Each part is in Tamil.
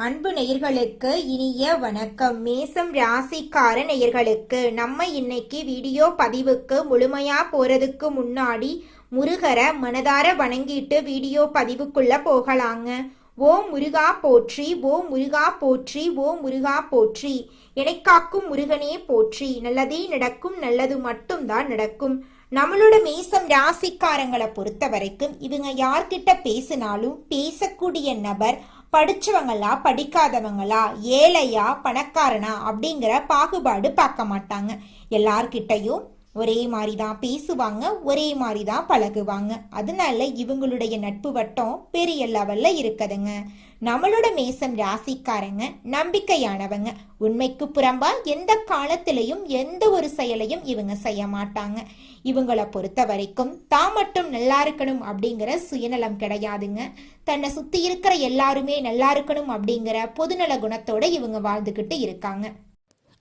அன்பு நேயர்களுக்கு இனிய வணக்கம். மேசம் ராசிக்கார நேயர்களுக்கு நம்ம இன்னைக்கு வீடியோ பதிவுக்கு முழுமையா போறதுக்கு முன்னாடி முருகரை மனதார வணங்கிட்டு வீடியோ பதிவுக்குள்ள போகலாங்க. ஓ முருகா போற்றி, ஓ முருகா போற்றி, ஓ முருகா போற்றி. எனைக்காக்கும் முருகனே போற்றி. நல்லதே நடக்கும், நல்லது மட்டும்தான் நடக்கும். நம்மளோட மேசம் ராசிக்காரங்களை பொறுத்த வரைக்கும் இவங்க யார்கிட்ட பேசினாலும் பேசக்கூடிய நபர் படிச்சவங்களா படிக்காதவங்களா, ஏழையா பணக்காரனா அப்படிங்கிற பாகுபாடு பார்க்க மாட்டாங்க. எல்லார்கிட்டையும் ஒரே மாதிரி தான் பேசுவாங்க, ஒரே மாதிரி தான் பழகுவாங்க. அதனால இவங்களுடைய நட்பு வட்டம் பெரிய லெவல்ல இருக்குதுங்க. நம்மளோட மேசம் ராசிக்காரங்க நம்பிக்கையானவங்க. உண்மைக்கு புறம்பா எந்த காலத்திலையும் எந்த ஒரு செயலையும் இவங்க செய்ய மாட்டாங்க. இவங்களை பொறுத்த வரைக்கும் தான் மட்டும் நல்லா இருக்கணும் அப்படிங்கிற சுயநலம் கிடையாதுங்க. தன்னை சுத்தி இருக்கிற எல்லாருமே நல்லா இருக்கணும் அப்படிங்கிற பொதுநல குணத்தோட இவங்க வாழ்ந்துகிட்டு இருக்காங்க.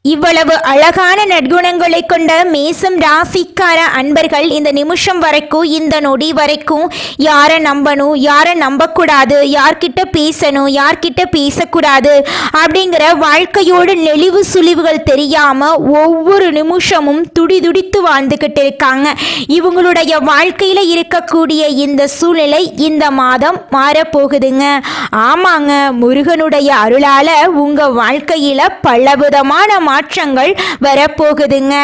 இவ்வளவு அழகான நற்குணங்களை கொண்ட மேசம் ராசிக்கார அன்பர்கள் இந்த நிமிஷம் வரைக்கும், இந்த நொடி வரைக்கும் யாரை நம்பணும், யாரை நம்பக்கூடாது, யார்கிட்ட பேசணும், யார்கிட்ட பேசக்கூடாது அப்படிங்கிற வாழ்க்கையோட நெளிவு சுழிவுகள் தெரியாம ஒவ்வொரு நிமிஷமும் துடிதுடித்து வாழ்ந்துகிட்டு இருக்காங்க. இவங்களுடைய வாழ்க்கையில இருக்கக்கூடிய இந்த சூழ்நிலை இந்த மாதம் மாறப்போகுதுங்க. ஆமாங்க, முருகனுடைய அருளால உங்க வாழ்க்கையில பலவிதமான மாற்றங்கள் வரப்போகுதுங்க.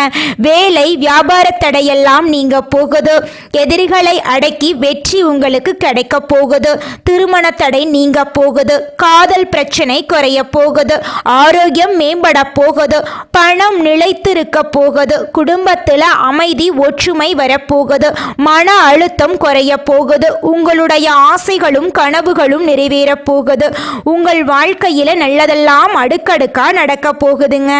வேலை வியாபார தடையெல்லாம் நீங்க போகுது. எதிரிகளை அடக்கி வெற்றி உங்களுக்கு கிடைக்க போகுது. திருமண தடை நீங்க போகுது. காதல் பிரச்சனை குறைய போகுது. ஆரோக்கியம் மேம்பட போகுது. பணம் நிலைத்திருக்க போகுது. குடும்பத்துல அமைதி ஒற்றுமை வரப்போகுது. மன அழுத்தம் குறைய போகுது. உங்களுடைய ஆசைகளும் கனவுகளும் நிறைவேற போகுது. உங்கள் வாழ்க்கையில நல்லதெல்லாம் அடுக்கடுக்கா நடக்க போகுதுங்க.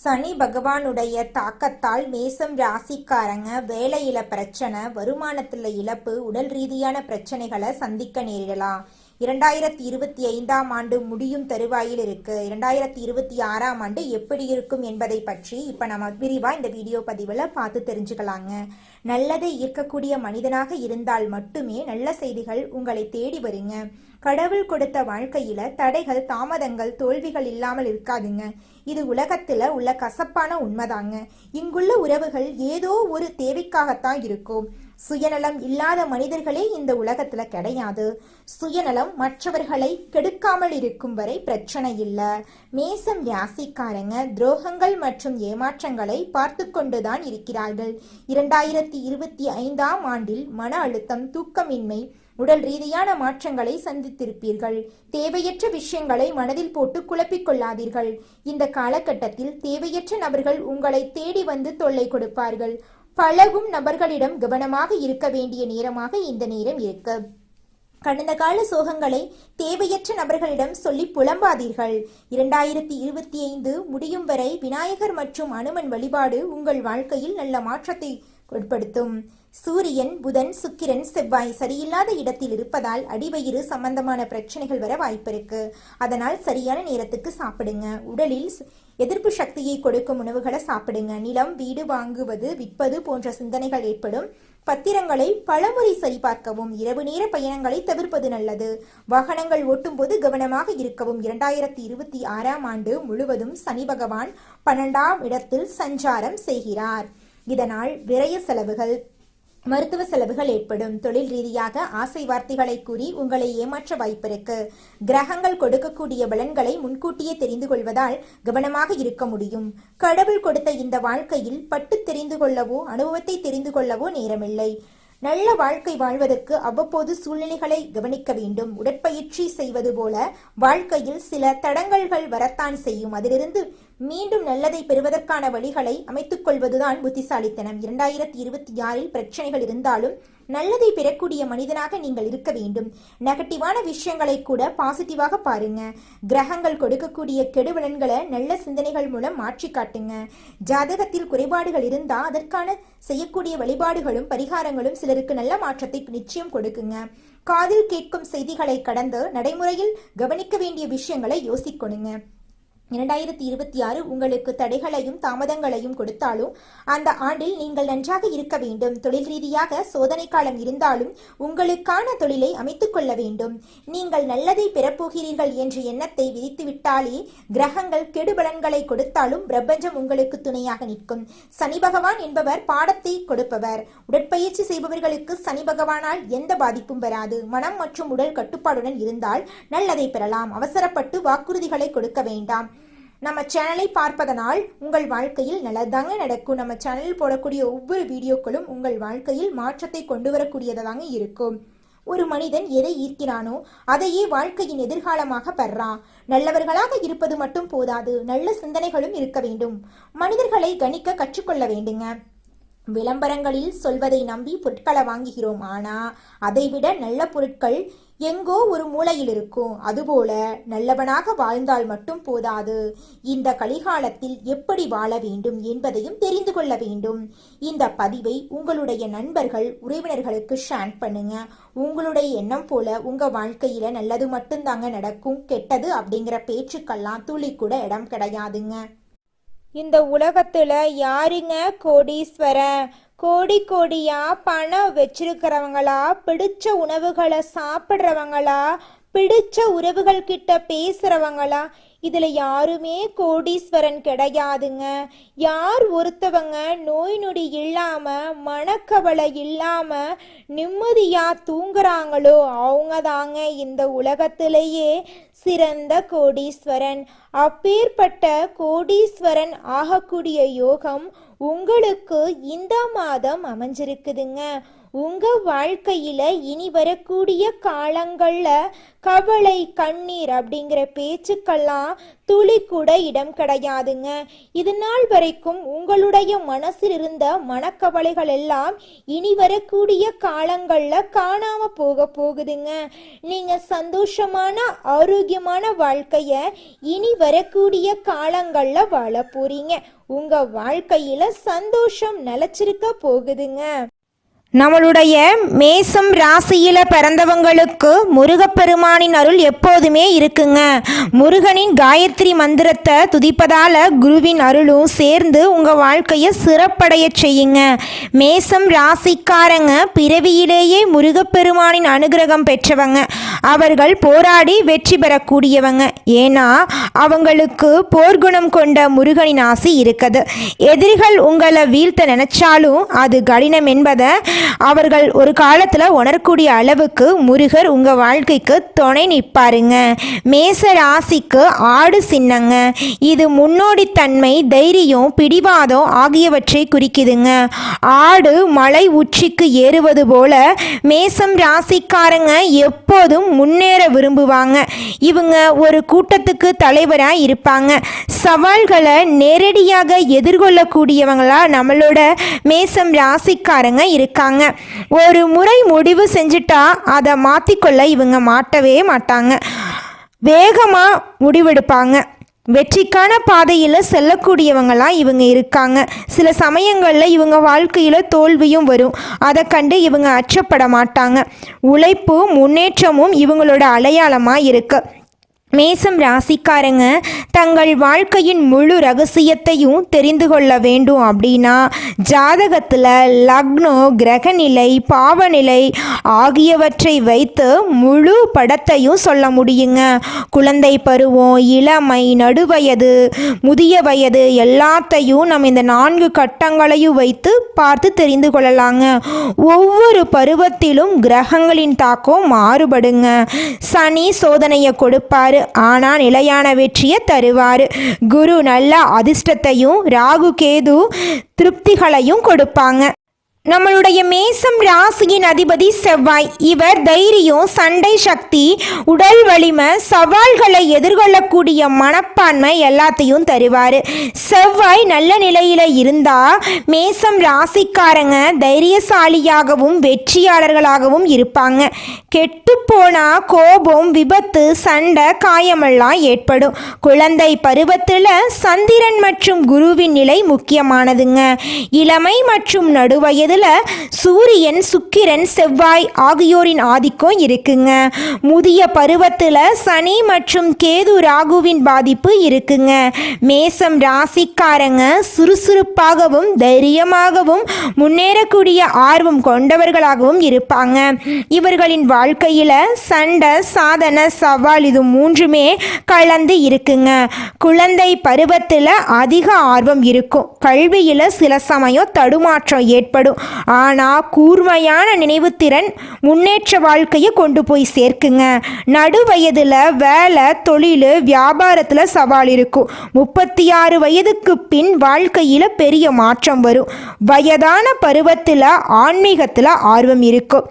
சனி பகவானுடைய தாக்கத்தால் மேசம் ராசிக்காரங்க வேலையில பிரச்சனை, வருமானத்துல இழப்பு, உடல் ரீதியான பிரச்சனைகளை சந்திக்க நேரிடலாம். 2025ஆம் ஆண்டு முடியும் தருவாயில் இருக்கு. 2026ஆம் ஆண்டு எப்படி இருக்கும் என்பதை பற்றி இப்ப நம்ம விரிவா இந்த வீடியோ பதிவுல பார்த்து தெரிஞ்சுக்கலாங்க. நல்லதை ஈர்க்கக்கூடிய மனிதனாக இருந்தால் மட்டுமே நல்ல செய்திகள் உங்களை தேடி வருங்க. கடவுள் கொடுத்த வாழ்க்கையில தடைகள், தாமதங்கள், தோல்விகள் இல்லாமல் இருக்காதுங்க. இது உலகத்துல உள்ள கசப்பான உண்மைதாங்க. இங்குள்ள உறவுகள் ஏதோ ஒரு தேவைக்காகத்தான் இருக்கும். சுயநலம் இல்லாத மனிதர்களே இந்த உலகத்துல கிடையாது. சுயநலம் மற்றவர்களை கெடுக்காமல் இருக்கும் வரை பிரச்சனை இல்ல. மேசம் ராசிக்காரங்க துரோகங்கள் மற்றும் ஏமாற்றங்களை பார்த்து கொண்டுதான் இருக்கிறார்கள். 2025ஆம் ஆண்டில் மன அழுத்தம், தூக்கமின்மை, உடல் ரீதியான மாற்றங்களை சந்தித்திருப்பீர்கள். தேவையற்ற விஷயங்களை மனதில் போட்டு குழப்பிக் கொள்ளாதீர்கள். இந்த காலகட்டத்தில் தேவையற்ற நபர்கள் உங்களை தேடி வந்து தொல்லை கொடுப்பார்கள். பழகும் நபர்களிடம் கவனமாக இருக்க வேண்டிய நேரமாக இந்த நேரம் இருக்கு. கடந்த கால சோகங்களை தேவையற்ற நபர்களிடம் சொல்லி புலம்பாதீர்கள். 2025 முடியும் வரை விநாயகர் மற்றும் அனுமன் வழிபாடு உங்கள் வாழ்க்கையில் நல்ல மாற்றத்தை ஏற்படுத்தும். சூரியன், புதன், சுக்கிரன், செவ்வாய் சரியில்லாத இடத்தில் இருப்பதால் அடிவயிறு சம்பந்தமான பிரச்சனைகள் வர வாய்ப்பிருக்கு. அதனால் சரியான நேரத்துக்கு சாப்பிடுங்க. உடலில் எதிர்ப்பு சக்தியை கொடுக்கும் உணவுகளை சாப்பிடுங்க. நிலம், வீடு வாங்குவது, விற்பது போன்ற சிந்தனைகள் ஏற்படும். பத்திரங்களை பலமுறை சரிபார்க்கவும். இரவு நேர பயணங்களை தவிர்ப்பது நல்லது. வாகனங்கள் ஓட்டும் போது கவனமாக இருக்கவும். 2026ஆம் ஆண்டு முழுவதும் சனி பகவான் 12ஆம் இடத்தில் சஞ்சாரம் செய்கிறார். இதனால் விரய செலவுகள், மருத்துவ செலவுகள் ஏற்படும். தொழில் ரீதியாக ஆசை வார்த்தைகளை கூறி உங்களை ஏமாற்ற வாய்ப்பிருக்கு. கிரகங்கள் கொடுக்கக்கூடிய பலன்களை முன்கூட்டியே தெரிந்து கொள்வதால் கவனமாக இருக்க முடியும். கடவுள் கொடுத்த இந்த வாழ்க்கையில் பட்டு தெரிந்து கொள்ளவோ அனுபவத்தை தெரிந்து கொள்ளவோ நேரமில்லை. நல்ல வாழ்க்கை வாழ்வதற்கு அவ்வப்போது சூழ்நிலைகளை கவனிக்க வேண்டும். உடற்பயிற்சி செய்வது போல வாழ்க்கையில் சில தடங்கல்கள் வரத்தான் செய்யும். அதிலிருந்து மீண்டும் நல்லதை பெறுவதற்கான வழிகளை அமைத்துக் கொள்வதுதான் புத்திசாலித்தனம். 2026இல் பிரச்சனைகள் இருந்தாலும் நல்லதை பெறக்கூடிய மனிதனாக நீங்கள் இருக்க வேண்டும். நெகட்டிவான விஷயங்களை கூட பாசிட்டிவாக பாருங்க. கிரகங்கள் கொடுக்கக்கூடிய கெடுபலன்களை நல்ல சிந்தனைகள் மூலம் மாற்றி காட்டுங்க. ஜாதகத்தில் குறைபாடுகள் இருந்தா அதற்கான செய்யக்கூடிய வழிபாடுகளும் பரிகாரங்களும் சிலருக்கு நல்ல மாற்றத்தை நிச்சயம் கொடுக்குங்க. காதில் கேட்கும் செய்திகளை கடந்து நடைமுறையில் கவனிக்க வேண்டிய விஷயங்களை யோசிக்கணுங்க. 2026 உங்களுக்கு தடைகளையும் தாமதங்களையும் கொடுத்தாலும் அந்த ஆண்டில் நீங்கள் நன்றாக இருக்க வேண்டும். தொழில் ரீதியாக சோதனை காலம் இருந்தாலும் உங்களுக்கான தொழிலை அமைத்துக் கொள்ள வேண்டும். நீங்கள் நல்லதை பெறப்போகிறீர்கள் என்ற எண்ணத்தை விதித்துவிட்டாலே கிரகங்கள் கெடுபலன்களை கொடுத்தாலும் பிரபஞ்சம் உங்களுக்கு துணையாக நிற்கும். சனி பகவான் என்பவர் பாடத்தை கொடுப்பவர். உடற்பயிற்சி செய்பவர்களுக்கு சனி பகவானால் எந்த பாதிப்பும் வராது. மனம் மற்றும் உடல் கட்டுப்பாடுடன் இருந்தால் நல்லதை பெறலாம். அவசரப்பட்டு வாக்குறுதிகளை கொடுக்க வேண்டாம். நம்ம சேனலை பார்ப்பதனால் உங்கள் வாழ்க்கையில் நல்லதாங்க நடக்கும். நம்ம சேனலில் போடக்கூடிய ஒவ்வொரு வீடியோக்களும் உங்கள் வாழ்க்கையில் மாற்றத்தை கொண்டு வரக்கூடியதாங்க இருக்கும். ஒரு மனிதன் எதை ஈர்க்கிறானோ அதையே வாழ்க்கையின் எதிர்காலமாக பெறான். நல்லவர்களாக இருப்பது மட்டும் போதாது, நல்ல சிந்தனைகளும் இருக்க வேண்டும். மனிதர்களை கணிக்க கற்றுக்கொள்ள வேண்டுங்க. விளம்பரங்களில் சொல்வதை நம்பி பொருட்களை வாங்குகிறோம். ஆனா அதைவிட நல்ல பொருட்கள் எங்கோ ஒரு மூலையில் இருக்கும். அதுபோல நல்லவனாக வாழ்ந்தால் மட்டும் போதாது, இந்த கலிகாலத்தில் எப்படி வாழ வேண்டும் என்பதையும் தெரிந்து கொள்ள வேண்டும். இந்த பதிவை உங்களுடைய நண்பர்கள் உறவினர்களுக்கு ஷேர் பண்ணுங்க. உங்களுடைய எண்ணம் போல உங்க வாழ்க்கையில நல்லது மட்டும்தாங்க நடக்கும். கெட்டது அப்படிங்கிற பேச்சுக்கெல்லாம் துளி கூட இடம் கிடையாதுங்க. இந்த உலகத்துல யாருங்க கோடீஸ்வரன்? கோடி கோடியா பணம் வச்சிருக்கிறவங்களா, பிடிச்ச உணவுகளை சாப்பிட்றவங்களா, பிடிச்ச உறவுகள் கிட்ட பேசுறவங்களா? இதுல யாருமே கோடீஸ்வரன் கிடையாதுங்க. யார் ஒருத்தவங்க நோய் நொடி இல்லாம மனக்கவலை இல்லாம நிம்மதியா தூங்குறாங்களோ அவங்க தாங்க இந்த உலகத்திலேயே சிறந்த கோடீஸ்வரன். அப்பேற்பட்ட கோடீஸ்வரன் ஆகக்கூடிய யோகம் உங்களுக்கு இந்த மாதம் அமைஞ்சிருக்குதுங்க. உங்க வாழ்க்கையில இனி வரக்கூடிய காலங்கள்ல கவலை கண்ணீர் அப்படிங்கிற பேச்சுக்கெல்லாம் துளி கூட இடம் கிடையாதுங்க. இது நாள் வரைக்கும் உங்களுடைய மனசில் இருந்த மனக்கவலைகள் எல்லாம் இனி வரக்கூடிய காலங்கள்ல காணாம போகுதுங்க. நீங்க சந்தோஷமான ஆரோக்கியமான வாழ்க்கைய இனி வரக்கூடிய காலங்கள்ல வாழ போறீங்க. உங்க வாழ்க்கையில சந்தோஷம் நிலைச்சிருக்க போகுதுங்க. நம்மளுடைய மேசம் ராசியில பிறந்தவங்களுக்கு முருகப்பெருமானின் அருள் எப்போதுமே இருக்குங்க. முருகனின் காயத்ரி மந்திரத்தை துதிப்பதால குருவின் அருளும் சேர்ந்து உங்க வாழ்க்கையை சிறப்படைய செய்யுங்க. மேசம் ராசிக்காரங்க பிறவியிலேயே முருகப்பெருமானின் அனுகிரகம் பெற்றவங்க. அவர்கள் போராடி வெற்றி பெறக்கூடியவங்க. ஏன்னா அவங்களுக்கு போர்க்குணம் கொண்ட முருகனின் ஆசி இருக்குது. எதிரிகள் உங்களை வீழ்த்த நினைச்சாலும் அது கடினம் என்பதை அவர்கள் ஒரு காலத்துல உணரக்கூடிய அளவுக்கு முருகர் உங்க வாழ்க்கைக்கு துணை நிற்பாருங்க. மேச ராசிக்கு ஆடு சின்னங்க. இது முன்னோடித்தன்மை, தைரியம், பிடிவாதம் ஆகியவற்றை குறிக்குதுங்க. ஆடு மலை உச்சிக்கு ஏறுவது போல மேசம் ராசிக்காரங்க எப்போதும் முன்னேற விரும்புவாங்க. இவங்க ஒரு கூட்டத்துக்கு தலைவராக இருப்பாங்க. சவால்களை நேரடியாக எதிர்கொள்ளக்கூடியவங்களா நம்மளோட மேசம் ராசிக்காரங்க இருக்காங்க. ஒரு முறை முடிவு செஞ்சுட்டா அதை மாற்றிக்கொள்ள இவங்க மாட்டவே மாட்டாங்க. வேகமாக முடிவெடுப்பாங்க. வெற்றிக்கான பாதையில் செல்லக்கூடியவங்களாம் இவங்க இருக்காங்க. சில சமயங்களில் இவங்க வாழ்க்கையில் தோல்வியும் வரும். அதை கண்டு இவங்க அச்சப்பட மாட்டாங்க. உழைப்பும் முன்னேற்றமும் இவங்களோட அடையாளமாக இருக்கு. மேசம் ராசிக்காரங்க தங்கள் வாழ்க்கையின் முழு ரகசியத்தையும் தெரிந்து கொள்ள வேண்டும் அப்படின்னா ஜாதகத்தில் லக்னம், கிரகநிலை, பாவநிலை ஆகியவற்றை வைத்து முழு படத்தையும் சொல்ல முடியுங்க. குழந்தை பருவம், இளமை, நடுவயது, முதிய வயது எல்லாத்தையும் நம்ம இந்த 4 கட்டங்களையும் வைத்து பார்த்து தெரிந்து கொள்ளலாங்க. ஒவ்வொரு பருவத்திலும் கிரகங்களின் தாக்கம் மாறுபடுங்க. சனி சோதனையை கொடுப்பாரு, ஆனா நிலையான வெற்றியை தருவாரு. குரு நல்ல அதிர்ஷ்டத்தையும், ராகு கேது திருப்திகளையும் கொடுப்பாங்க. நம்மளுடைய மேசம் ராசியின் அதிபதி செவ்வாய். இவர் தைரியம், சண்டை சக்தி, உடல் வலிமை, சவால்களை எதிர்கொள்ளக்கூடிய மனப்பான்மை எல்லாத்தையும் தருவார். செவ்வாய் நல்ல நிலையில் இருந்தால் மேசம் ராசிக்காரங்க தைரியசாலியாகவும் வெற்றியாளர்களாகவும் இருப்பாங்க. கெட்டுப்போனா கோபம், விபத்து, சண்டை, காயமெல்லாம் ஏற்படும். குழந்தை பருவத்தில் சந்திரன் மற்றும் குருவின் நிலை முக்கியமானதுங்க. இளமை மற்றும் நடுவயதில் பருவத்தில் சூரியன், சுக்கிரன், செவ்வாய் ஆகியோரின் ஆதிக்கம் இருக்குங்க. முதிய பருவத்தில் சனி மற்றும் கேது, ராகுவின் பாதிப்பு இருக்குங்க. மேசம் ராசிக்காரங்க சுறுசுறுப்பாகவும் தைரியமாகவும் முன்னேறக்கூடிய ஆர்வம் கொண்டவர்களாகவும் இருப்பாங்க. இவர்களின் வாழ்க்கையில் சண்டை, சாதனை, சவால் இது மூன்றுமே கலந்து இருக்குங்க. குழந்தை பருவத்தில் அதிக ஆர்வம் இருக்கும். கல்வியில் சில சமயம் தடுமாற்றம் ஏற்படும். ஆனால் கூர்மையான நினைவுத்திறன் முன்னேற்ற வாழ்க்கையை கொண்டு போய் சேர்க்குங்க. நடு வயதில் வேலை, தொழில், வியாபாரத்தில் சவால் இருக்கும். 36 வயதுக்கு பின் வாழ்க்கையில் பெரிய மாற்றம் வரும். வயதான பருவத்தில் ஆன்மீகத்தில் ஆர்வம் இருக்கும்.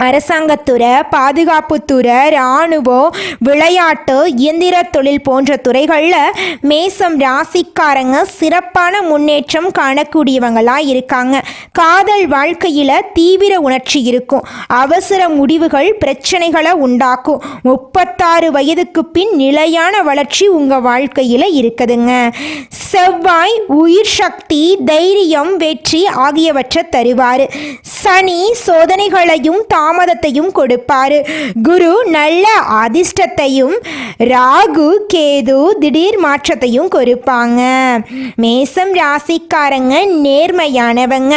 அரசாங்கத்துறை, பாதுகாப்புத்துறை, இராணுவம், விளையாட்டு, இயந்திர தொழில் போன்ற துறைகளில் மேசம் ராசிக்காரங்க சிறப்பான முன்னேற்றம் காணக்கூடியவங்களாக இருக்காங்க. காதல் வாழ்க்கையில் தீவிர உணர்ச்சி இருக்கும். அவசர முடிவுகள் பிரச்சனைகளை உண்டாக்கும். 36 வயதுக்கு பின் நிலையான வளர்ச்சி உங்கள் வாழ்க்கையில் இருக்குதுங்க. செவ்வாய் உயிர் சக்தி, தைரியம், வெற்றி ஆகியவற்றை தருவார். சனி சோதனைகளையும் தாமதத்தையும் கொடுப்பாரு. குரு நல்ல அதிர்ஷ்டத்தையும், ராகு, கேது திடீர் மாற்றத்தையும் கொடுப்பாங்க. மேசம் ராசிக்காரங்க நேர்மையானவங்க.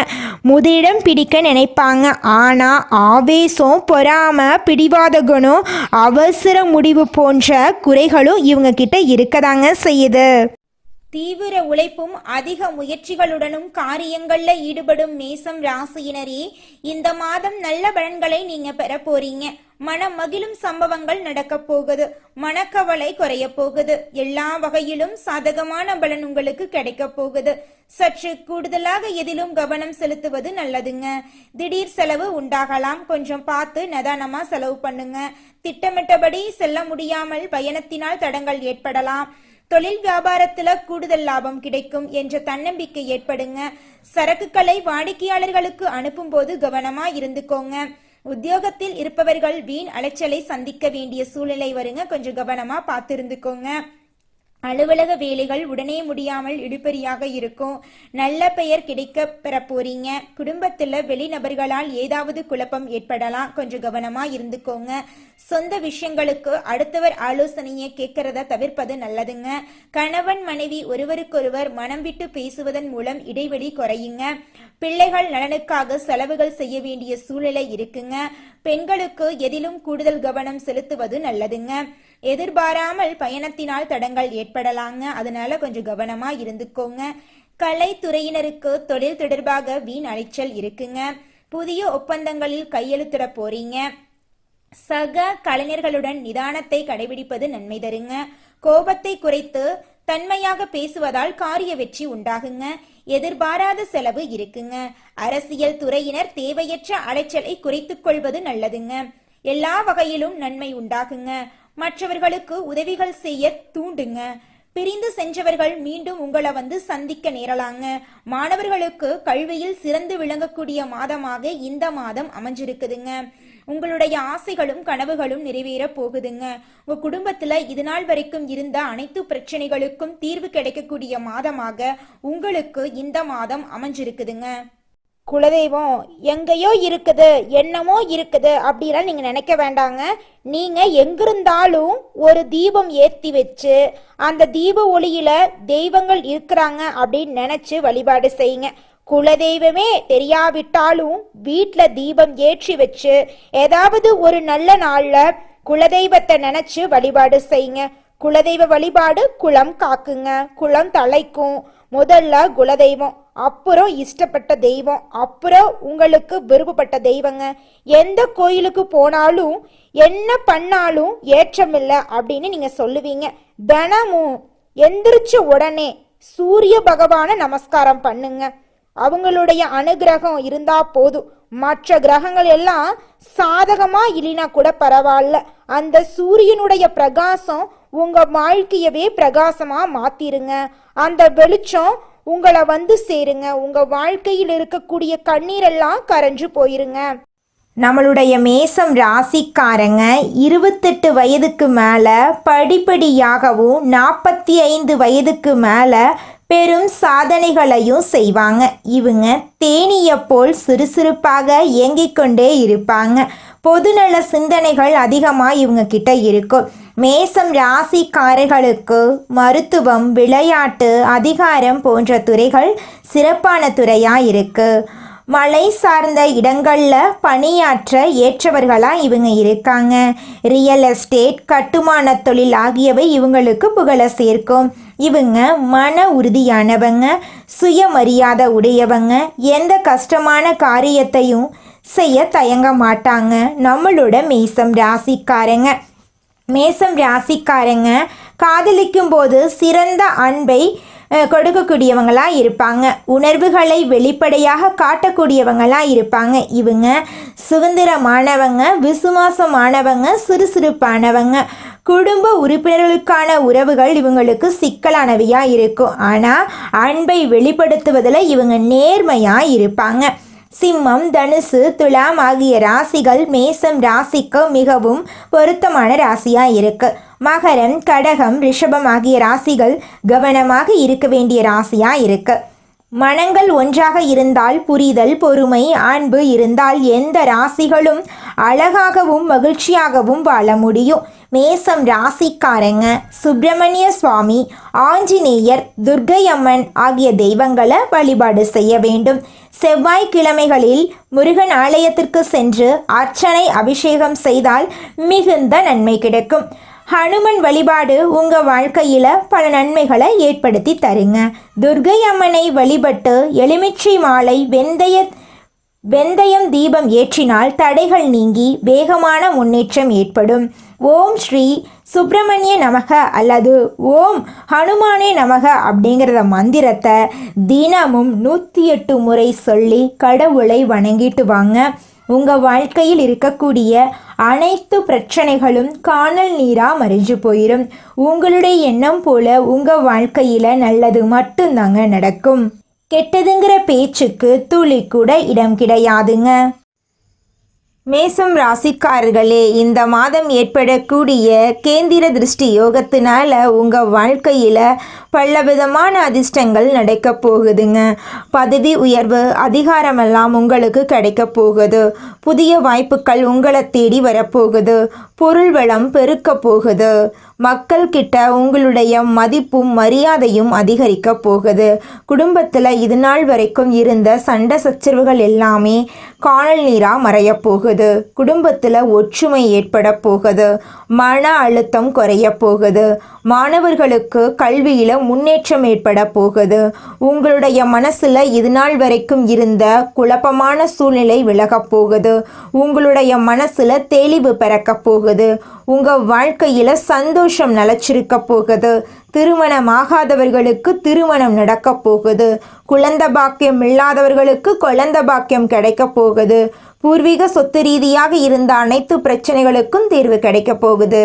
முதலிடம் பிடிக்க நினைப்பாங்க. ஆனால் ஆவேசம், பொறாமை, பிடிவாத குணம், அவசர முடிவு போன்ற குறைகளும் இவங்க கிட்ட இருக்கதாங்க செய்யுது. தீவிர உழைப்பும் அதிக முயற்சிகளுடனும் காரியங்கள்ல ஈடுபடும் மேசம் ராசியினரே, இந்த மாதம் நல்ல பலன்களை நீங்க பெற போறீங்க. மனம் மகிழும் சம்பவங்கள் நடக்க போகுது. மனக்கவலை குறைய போகுது. எல்லா வகையிலும் சாதகமான பலன் உங்களுக்கு கிடைக்க போகுது. சற்று கூடுதலாக எதிலும் கவனம் செலுத்துவது நல்லதுங்க. திடீர் செலவு உண்டாகலாம். கொஞ்சம் பார்த்து நிதானமா செலவு பண்ணுங்க. திட்டமிட்டபடி செல்ல முடியாமல் பயணத்தினால் தடங்கள் ஏற்படலாம். தொழில் வியாபாரத்துல கூடுதல் லாபம் கிடைக்கும் என்ற தன்னம்பிக்கை ஏற்படுங்க. சரக்குகளை வாடிக்கையாளர்களுக்கு அனுப்பும் போது கவனமா இருந்துக்கோங்க. உத்தியோகத்தில் இருப்பவர்கள் வீண் அலைச்சலை சந்திக்க வேண்டிய சூழ்நிலை வருங்க. கொஞ்சம் கவனமா பார்த்து இருந்துக்கோங்க. அலுவலக வேலைகள் உடனே முடியாமல் இழுபறியாக இருக்கும். நல்ல பெயர் கிடைக்க பெற போறீங்க. குடும்பத்துல வெளிநபர்களால் ஏதாவது குழப்பம் ஏற்படலாம். கொஞ்சம் கவனமா இருந்துக்கோங்க. சொந்த விஷயங்களுக்கு அடுத்தவர் ஆலோசனையை கேட்கறத தவிர்ப்பது நல்லதுங்க. கணவன் மனைவி ஒருவருக்கொருவர் மனம் விட்டு பேசுவதன் மூலம் இடைவெளி குறையுங்க. பிள்ளைகள் நலனுக்காக செலவுகள் செய்ய வேண்டிய சூழ்நிலை இருக்குங்க. பெண்களுக்கு எதிலும் கூடுதல் கவனம் செலுத்துவது நல்லதுங்க. எதிர்பாராமல் பயணத்தினால் தடங்கள் ஏற்படலாங்க. அதனால கொஞ்சம் கவனமா இருந்துக்கோங்க. கலைத்துறையினருக்கு தொழில் தொடர்பாக வீண் அலைச்சல் இருக்குங்க. புதிய ஒப்பந்தங்களில் கையெழுத்திட போறீங்க. சக கலைஞர்களுடன் நிதானத்தை கடைபிடிப்பது நன்மை தருங்க. கோபத்தை குறைத்து தன்மையாக பேசுவதால் காரிய வெற்றி உண்டாகுங்க. எதிர்பாராத செலவு இருக்குங்க. அரசியல் துறையினர் தேவையற்ற அலைச்சலை குறைத்துக் கொள்வது நல்லதுங்க. எல்லா வகையிலும் நன்மை உண்டாகுங்க. மற்றவர்களுக்கு உதவிகள் செய்ய தூண்டுங்க. பிரிந்து சென்றவர்கள் மீண்டும் உங்களை சந்திக்க நேரலாங்க. மாணவர்களுக்கு கல்வியில் சிறந்து விளங்கக்கூடிய மாதமாக இந்த மாதம் அமைஞ்சிருக்குதுங்க. உங்களுடைய ஆசைகளும் கனவுகளும் நிறைவேற போகுதுங்க. உங்க குடும்பத்துல இது நாள் வரைக்கும் இருந்த அனைத்து பிரச்சனைகளுக்கும் தீர்வு கிடைக்கக்கூடிய மாதமாக உங்களுக்கு இந்த மாதம் அமைஞ்சிருக்குதுங்க. குலதெய்வம் எங்கேயோ இருக்குது, என்னமோ இருக்குது அப்படிலாம் நீங்க நினைக்க வேண்டாங்க. நீங்க எங்கிருந்தாலும் ஒரு தீபம் ஏற்றி வச்சு அந்த தீப ஒளியில தெய்வங்கள் இருக்கிறாங்க அப்படின்னு நினைச்சு வழிபாடு செய்யுங்க. குலதெய்வமே தெரியாவிட்டாலும் வீட்டில் தீபம் ஏற்றி வச்சு ஏதாவது ஒரு நல்ல நாள்ல குலதெய்வத்தை நினைச்சு வழிபாடு செய்யுங்க. குலதெய்வ வழிபாடு குலம் காக்குங்க, குலம் தலைக்கும். முதல்ல குலதெய்வம், அப்புறம் இஷ்டப்பட்ட தெய்வம், அப்புறம் உங்களுக்கு விருப்பப்பட்ட தெய்வங்க. எந்த கோயிலுக்கு போனாலும் என்ன பண்ணாலும் ஏற்றமில்லை அப்படின்னு நீங்க சொல்லுவீங்க. தினமும் எந்திரிச்ச உடனே சூரிய பகவான நமஸ்காரம் பண்ணுங்க. அவங்களுடைய அனுகிரகம் இருந்தா போதும். மற்ற கிரகங்கள் எல்லாம் சாதகமா இல்லைனா கூட பரவாயில்ல. அந்த சூரியனுடைய பிரகாசம் உங்க வாழ்க்கையவே பிரகாசமா மாத்திருங்க. அந்த வெளிச்சம் உங்களை சேருங்க. உங்க வாழ்க்கையில் இருக்கக்கூடிய கண்ணீரெல்லாம் கரைஞ்சு போயிருங்க. நம்மளுடைய மேசம் ராசிக்காரங்க 28 வயதுக்கு மேலே படிப்படியாகவும் 45 வயதுக்கு மேலே பெரும் சாதனைகளையும் செய்வாங்க. இவங்க தேனீயை போல் சுறுசுறுப்பாக இயங்கிக் கொண்டே இருப்பாங்க. பொதுநல சிந்தனைகள் அதிகமாக இவங்க கிட்ட இருக்கும். மேசம் ராசிக்காரர்களுக்கு மருத்துவம், விளையாட்டு, அதிகாரம் போன்ற துறைகள் சிறப்பான துறையாக இருக்குது. மலை சார்ந்த இடங்களில் பணியாற்ற ஏற்றவர்களாக இவங்க இருக்காங்க. ரியல் எஸ்டேட், கட்டுமான தொழில் ஆகியவை இவங்களுக்கு புகழ சேர்க்கும். இவங்க மன உறுதியானவங்க, சுயமரியாதை உடையவங்க, எந்த கஷ்டமான காரியத்தையும் செய்ய தயங்க மாட்டாங்க. நம்மளோட மேசம் ராசிக்காரங்க காதலிக்கும் போது சிறந்த அன்பை கொடுக்கக்கூடியவங்களாக இருப்பாங்க. உணர்வுகளை வெளிப்படையாக காட்டக்கூடியவங்களாக இருப்பாங்க. இவங்க சுதந்திரமானவங்க, விசுவாசமானவங்க, சுறுசுறுப்பானவங்க. குடும்ப உறுப்பினர்களுக்கான உறவுகள் இவங்களுக்கு சிக்கலானவையாக இருக்கும். ஆனால் அன்பை வெளிப்படுத்துவதில் இவங்க நேர்மையாக இருப்பாங்க. சிம்மம், தனுசு, துலாம் ஆகிய ராசிகள் மேசம் ராசிக்கு மிகவும் பொருத்தமான ராசியாக இருக்கு. மகரம், கடகம், ரிஷபம் ஆகிய ராசிகள் கவனமாக இருக்க வேண்டிய ராசியாக இருக்கு. மனங்கள் ஒன்றாக இருந்தால் புரிதல், பொறுமை, அன்பு இருந்தால் எந்த ராசிகளும் அழகாகவும் மகிழ்ச்சியாகவும் வாழ முடியும். மேசம் ராசிக்காரங்க சுப்பிரமணிய சுவாமி, ஆஞ்சநேயர், துர்க்கை அம்மன் ஆகிய தெய்வங்களை வழிபாடு செய்ய வேண்டும். செவ்வாய்க்கிழமைகளில் முருகன் ஆலயத்திற்கு சென்று அர்ச்சனை, அபிஷேகம் செய்தால் மிகுந்த நன்மை கிடைக்கும். ஹனுமன் வழிபாடு உங்கள் வாழ்க்கையில் பல நன்மைகளை ஏற்படுத்தி தருங்க. துர்க்கை அம்மனை வழிபட்டு எலுமிச்சை மாலை, வெந்தயம் தீபம் ஏற்றினால் தடைகள் நீங்கி வேகமான முன்னேற்றம் ஏற்படும். ஓம் ஸ்ரீ சுப்பிரமணிய நமக அல்லது ஓம் ஹனுமானே நமக அப்படிங்கிறத மந்திரத்தை தினமும் 108 முறை சொல்லி கடவுளை வணங்கிட்டு வாங்க. உங்கள் வாழ்க்கையில் இருக்கக்கூடிய அனைத்து பிரச்சனைகளும் காணல் நீராக மறைஞ்சு போயிடும். உங்களுடைய எண்ணம் போல உங்கள் வாழ்க்கையில் நல்லது மட்டும்தாங்க நடக்கும். கெட்டதுங்கிற பேச்சுக்கு துளி கூட இடம் கிடையாதுங்க. மேசம் ராசிக்காரர்களே, இந்த மாதம் ஏற்படக்கூடிய கேந்திர திருஷ்டி யோகத்தினால உங்கள் வாழ்க்கையில் பலவிதமான அதிர்ஷ்டங்கள் நடக்க போகுதுங்க. பதவி உயர்வு, அதிகாரமெல்லாம் உங்களுக்கு கிடைக்க போகுது. புதிய வாய்ப்புகள் உங்களை தேடி வரப்போகுது. பொருள் வளம் பெருக்க போகுது. மக்கள்கிட்ட உங்களுடைய மதிப்பும் மரியாதையும் அதிகரிக்க போகுது. குடும்பத்தில் இது நாள் வரைக்கும் இருந்த சண்டை சச்சரவுகள் எல்லாமே காணல் நீராக மறைய போகுது. குடும்பத்தில் ஒற்றுமை ஏற்பட போகுது. மன அழுத்தம் குறைய போகுது. மாணவர்களுக்கு கல்வியில் முன்னேற்றம் ஏற்பட போகுது. உங்களுடைய மனசில் இது நாள் வரைக்கும் இருந்த குழப்பமான சூழ்நிலை விலகப் போகுது. உங்களுடைய மனசில் தெளிவு பிறக்க போகுது. உங்கள் வாழ்க்கையில் சந்தோஷம் நிலச்சிருக்க போகுது. திருமணமாகாதவர்களுக்கு திருமணம் நடக்க போகுது. குழந்தை பாக்கியம் இல்லாதவர்களுக்கு குழந்தை பாக்கியம் கிடைக்க போகுது. பூர்வீக சொத்து ரீதியாக இருந்த அனைத்து பிரச்சனைகளுக்கும் தீர்வு கிடைக்க போகுது.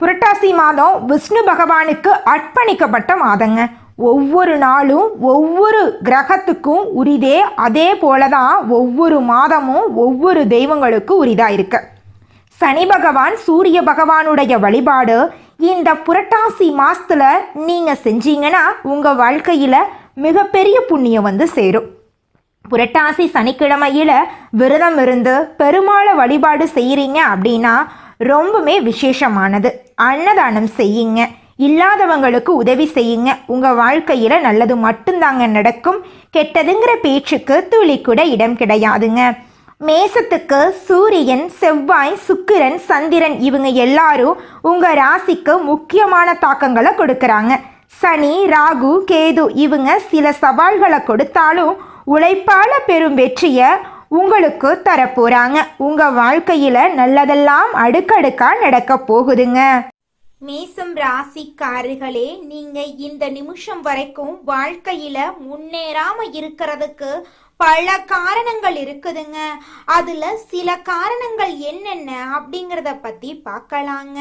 புரட்டாசி மாதம் விஷ்ணு பகவானுக்கு அர்ப்பணிக்கப்பட்ட மாதங்க. ஒவ்வொரு நாளும் ஒவ்வொரு கிரகத்துக்கும் உரிதே, அதே போல தான் ஒவ்வொரு மாதமும் ஒவ்வொரு தெய்வங்களுக்கும் உரிதாக இருக்கு. சனி பகவான், சூரிய பகவானுடைய வழிபாடு இந்த புரட்டாசி மாதத்தில் நீங்கள் செஞ்சீங்கன்னா உங்கள் வாழ்க்கையில் மிகப்பெரிய புண்ணியம் வந்து சேரும். புரட்டாசி சனிக்கிழமையில் விரதம் இருந்து பெருமாளை வழிபாடு செய்கிறீங்க அப்படின்னா ரொம்பவே விசேஷமானது. அன்னதானம் செய்யுங்க, இல்லாதவங்களுக்கு உதவி செய்யுங்க. உங்கள் வாழ்க்கையில் நல்லது மட்டும்தாங்க நடக்கும். கெட்டதுங்கிற பேச்சுக்கு துளி கூட இடம் கிடையாதுங்க. மேசத்துக்கு சூரியன், செவ்வாய், சுக்கிரன், சந்திரன் இவங்க எல்லாரும் உங்கள் ராசிக்கு முக்கியமான தாக்கங்களை கொடுக்குறாங்க. சனி, ராகு, கேது இவங்க சில சவால்களை கொடுத்தாலும் உழைப்பால பெரும் வெற்றியை உங்களுக்கு தரப்போகிறாங்க. உங்கள் வாழ்க்கையில் நல்லதெல்லாம் அடுக்கடுக்காக நடக்க போகுதுங்க. மேசம் ராசிக்காரர்களே, நீங்க இந்த நிமிஷம் வரைக்கும் வாழ்க்கையில முன்னேறாம இருக்கிறதுக்கு பல காரணங்கள் இருக்குதுங்க. அதுல சில காரணங்கள் என்னென்ன அப்படிங்கிறத பத்தி பார்க்கலாங்க.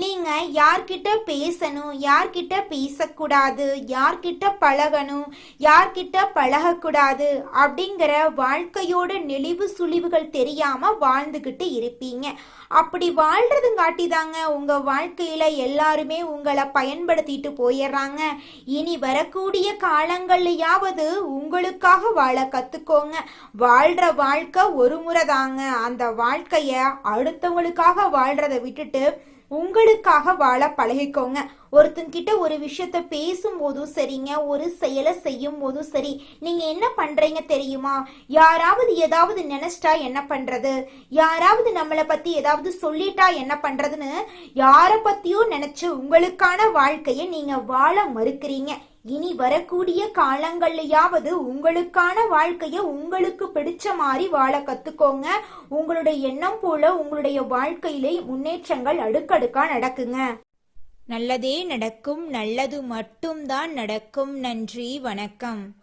நீங்க யார்கிட்ட பேசணும், யார்கிட்ட பேசக்கூடாது, யார்கிட்ட பழகணும், யார்கிட்ட பழகக்கூடாது அப்படிங்கிற வாழ்க்கையோட நெளிவு சுழிவுகள் தெரியாம வாழ்ந்துகிட்டு இருப்பீங்க. அப்படி வாழ்றதுங்காட்டி தாங்க உங்க வாழ்க்கையில எல்லாருமே உங்களை பயன்படுத்திட்டு போயிடுறாங்க. இனி வரக்கூடிய காலங்கள்லயாவது உங்களுக்காக வாழ கத்துக்கோங்க. வாழ்ற வாழ்க்கை ஒரு முறை தாங்க. அந்த வாழ்க்கைய அடுத்தவங்களுக்காக வாழ்றதை விட்டுட்டு உங்களுக்காக வாழ பழகிக்கோங்க. ஒருத்தங்கிட்ட ஒரு விஷயத்த பேசும்போதும் சரிங்க, ஒரு செயலை செய்யும் போதும் சரி, நீங்க என்ன பண்றீங்க தெரியுமா? யாராவது ஏதாவது நினைச்சிட்டா என்ன பண்றது, யாராவது நம்மளை பத்தி ஏதாவது சொல்லிட்டா என்ன பண்றதுன்னு யார பத்தியும் நினைச்சு உங்களுக்கான வாழ்க்கையை நீங்க வாழ மறுக்கிறீங்க. இனி வரக்கூடிய காலங்கள்லயாவது உங்களுக்கான வாழ்க்கைய உங்களுக்கு பிடிச்ச மாதிரி வாழ கத்துக்கோங்க. உங்களுடைய எண்ணம் போல உங்களுடைய வாழ்க்கையிலே முன்னேற்றங்கள் அடுக்கடுக்கா நடக்குங்க. நல்லதே நடக்கும், நல்லது மட்டும்தான் நடக்கும். நன்றி, வணக்கம்.